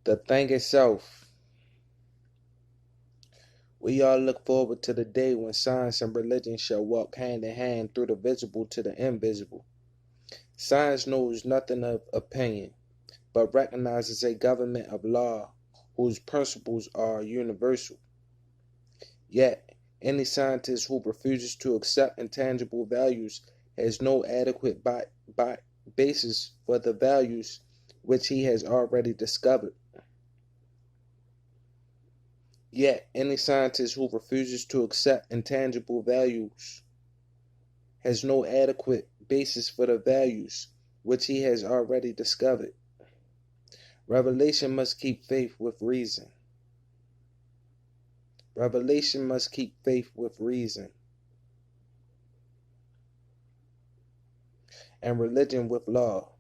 The thing itself. We all look forward to the day when science and religion shall walk hand in hand through the visible to the invisible. Science knows nothing of opinion, but recognizes a government of law whose principles are universal. Yet, any scientist who refuses to accept intangible values has no adequate basis for the values which he has already discovered. Yet, any scientist who refuses to accept intangible values has no adequate basis for the values which he has already discovered. Revelation must keep faith with reason. Revelation must keep faith with reason. And religion with law.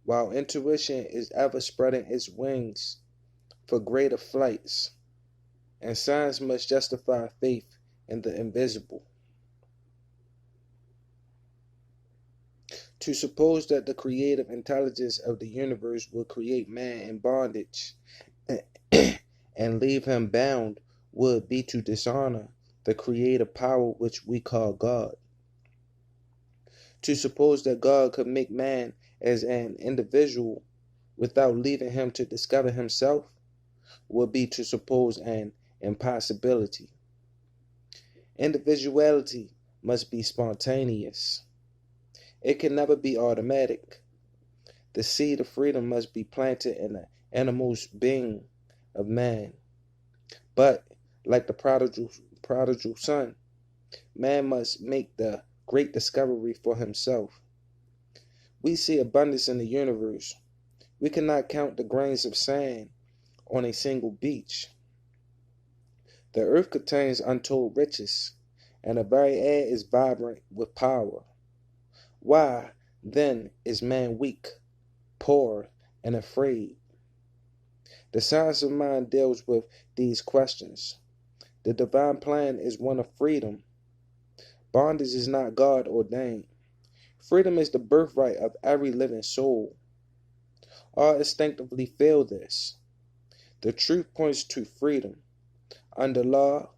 While intuition is ever spreading its wings for greater flights, and science must justify faith in the invisible. To suppose that the creative intelligence of the universe will create man in bondage and leave him bound would be to dishonor the creative power which we call God. To suppose that God could make man as an individual without leaving him to discover himself would be to suppose an impossibility. Individuality must be spontaneous. It can never be automatic. The seed of freedom must be planted in the innermost being of man. But, like the prodigal son, man must make the great discovery for himself. We see abundance in the universe. We cannot count the grains of sand on a single beach. The earth contains untold riches, and the very air is vibrant with power. Why, then, is man weak, poor, and afraid? The science of mind deals with these questions. The divine plan is one of freedom. Bondage is not God ordained. Freedom is the birthright of every living soul. All instinctively feel this. The truth points to freedom. Under law,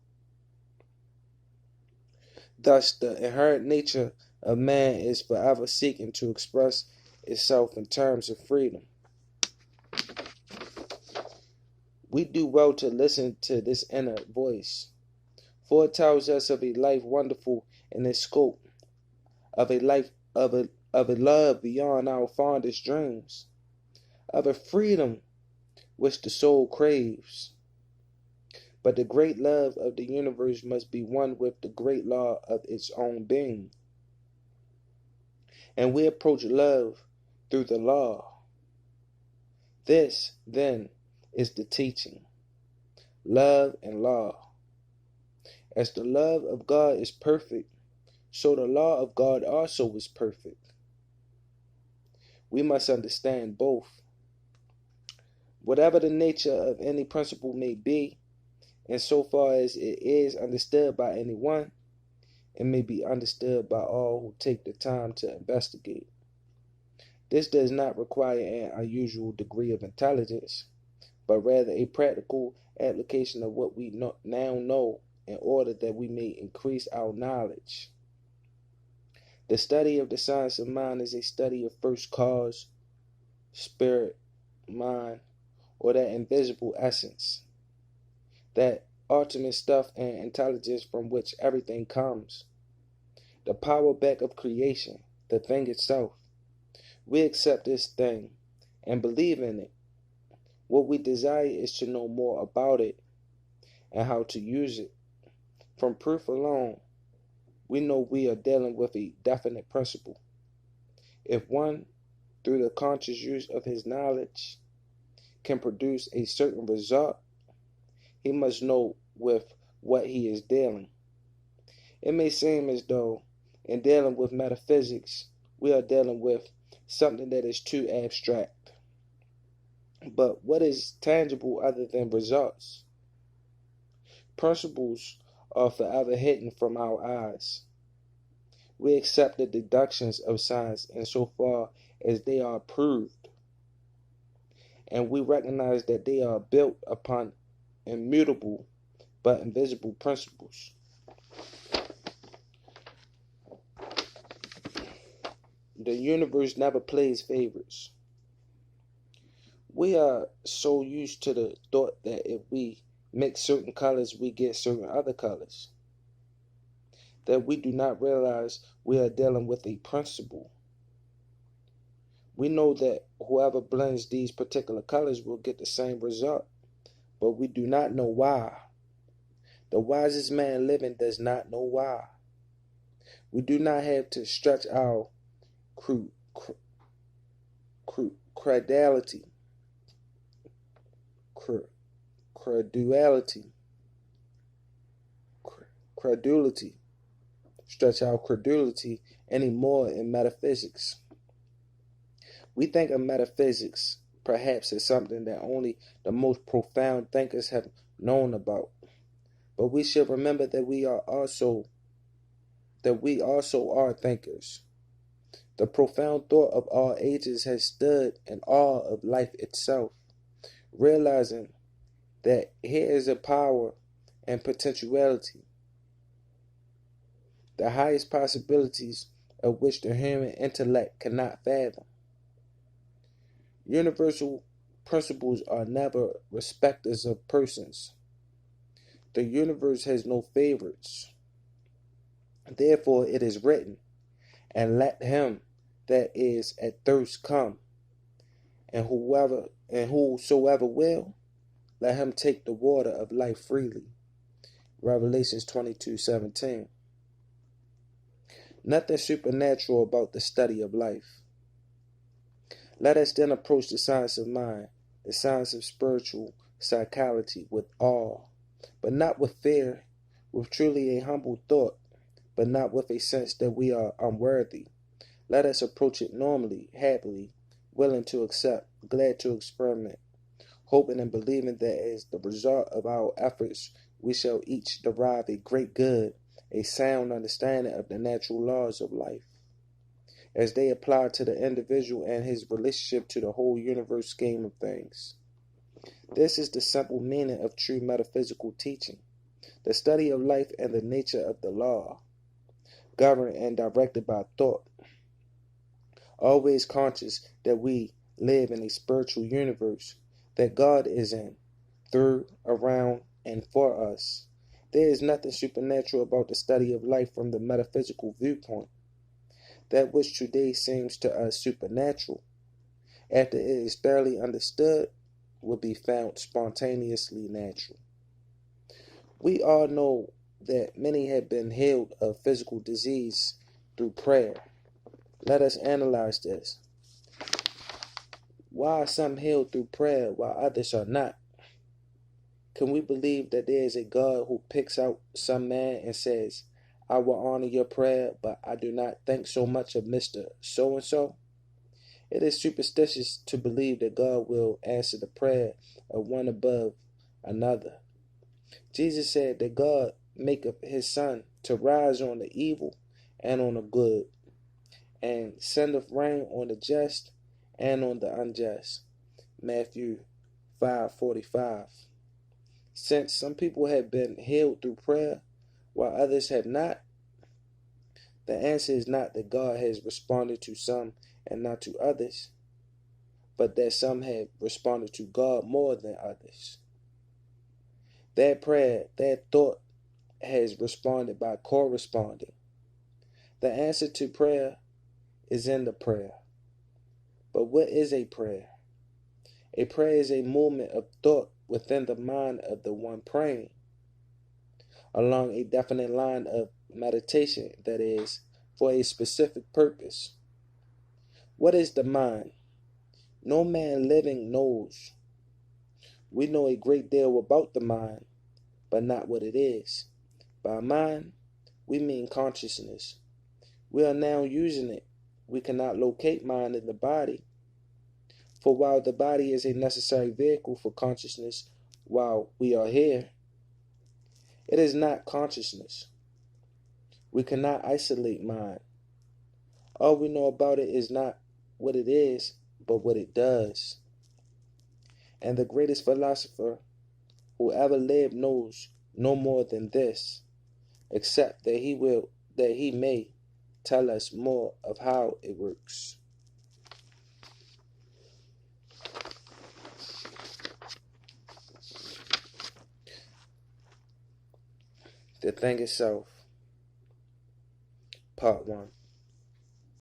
thus the inherent nature of man is forever seeking to express itself in terms of freedom. We do well to listen to this inner voice, for it tells us of a life wonderful in its scope, of a life of a love beyond our fondest dreams, of a freedom which the soul craves. But the great love of the universe must be one with the great law of its own being. And we approach love through the law. This, then, is the teaching. Love and law. As the love of God is perfect, so the law of God also is perfect. We must understand both. Whatever the nature of any principle may be, and so far as it is understood by anyone, it may be understood by all who take the time to investigate. This does not require an unusual degree of intelligence, but rather a practical application of what we now know in order that we may increase our knowledge. The study of the science of mind is a study of first cause, spirit, mind, or that invisible essence, that ultimate stuff and intelligence from which everything comes, the power back of creation, the thing itself. We accept this thing and believe in it. What we desire is to know more about it and how to use it. From proof alone, we know we are dealing with a definite principle. If one, through the conscious use of his knowledge, can produce a certain result, he must know with what he is dealing. It may seem as though, in dealing with metaphysics, we are dealing with something that is too abstract. But what is tangible other than results? Principles are forever hidden from our eyes. We accept the deductions of science insofar as they are proved. and we recognize that they are built upon immutable but invisible principles. The universe never plays favorites. We are so used to the thought that if we mix certain colors, we get certain other colors, that we do not realize we are dealing with a principle. We know that whoever blends these particular colors will get the same result, but we do not know why. The wisest man living does not know why. We do not have to stretch our credulity, stretch our credulity anymore in metaphysics. We think of metaphysics perhaps as something that only the most profound thinkers have known about. But we should remember that we also are thinkers. The profound thought of all ages has stood in awe of life itself, realizing that here is a power and potentiality, the highest possibilities of which the human intellect cannot fathom. Universal principles are never respecters of persons. The universe has no favorites. Therefore it is written, and let him that is athirst come, and whosoever will, let him take the water of life freely. Revelations 22:17. Nothing supernatural about the study of life. Let us then approach the science of mind, the science of spiritual psychology, with awe, but not with fear, with truly a humble thought, but not with a sense that we are unworthy. Let us approach it normally, happily, willing to accept, glad to experiment, hoping and believing that as the result of our efforts, we shall each derive a great good, a sound understanding of the natural laws of life, as they apply to the individual and his relationship to the whole universe scheme of things. This is the simple meaning of true metaphysical teaching, the study of life and the nature of the law, governed and directed by thought, always conscious that we live in a spiritual universe, that God is in, through, around, and for us. There is nothing supernatural about the study of life from the metaphysical viewpoint. That which today seems to us supernatural, after it is thoroughly understood, will be found spontaneously natural. We all know that many have been healed of physical disease through prayer. Let us analyze this. Why are some healed through prayer while others are not? Can we believe that there is a God who picks out some man and says, I will honor your prayer, but I do not think so much of Mr. So-and-so? It is superstitious to believe that God will answer the prayer of one above another. Jesus said that God maketh his sun to rise on the evil and on the good, and sendeth rain on the just and on the unjust. Matthew 5:45. Since some people have been healed through prayer while others have not, the answer is not that God has responded to some and not to others, but that some have responded to God more than others. That prayer, that thought has responded by corresponding. The answer to prayer is in the prayer. But what is a prayer? A prayer is a movement of thought within the mind of the one praying, along a definite line of meditation, that is, for a specific purpose. What is the mind? No man living knows. We know a great deal about the mind, but not what it is. By mind, we mean consciousness. We are now using it. We cannot locate mind in the body. For while the body is a necessary vehicle for consciousness while we are here, it is not consciousness. We cannot isolate mind. All we know about it is not what it is, but what it does. And the greatest philosopher who ever lived knows no more than this, except that he may tell us more of how it works. The Thing Itself, Part 1.